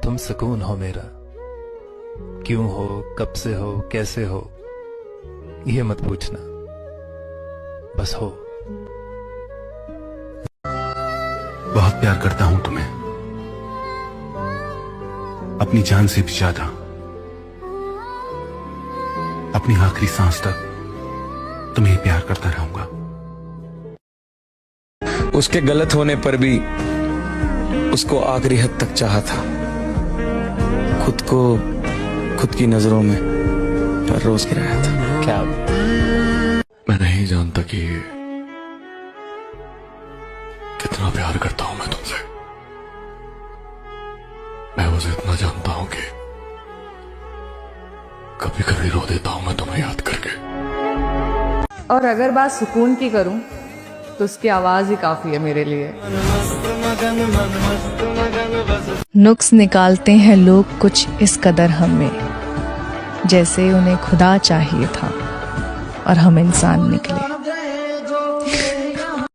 तुम सुकून हो मेरा, क्यों हो, कब से हो, कैसे हो, ये मत पूछना, बस हो। बहुत प्यार करता हूं तुम्हें, अपनी जान से भी ज्यादा। अपनी आखिरी सांस तक तुम्हें प्यार करता रहूंगा। उसके गलत होने पर भी उसको आखिरी हद तक चाहा था। खुद को खुद की नजरों में हर रोज गिराया था। क्या मैं नहीं जानता कि कितना प्यार करता हूं मैं तुमसे। मैं बस इतना जानता हूं कि कभी कभी रो देता हूं मैं तुम्हें याद करके। और अगर बात सुकून की करूं तो उसकी आवाज ही काफी है मेरे लिए। नुक्स निकालते हैं लोग कुछ इस कदर हमें, जैसे उन्हें खुदा चाहिए था और हम इंसान निकले।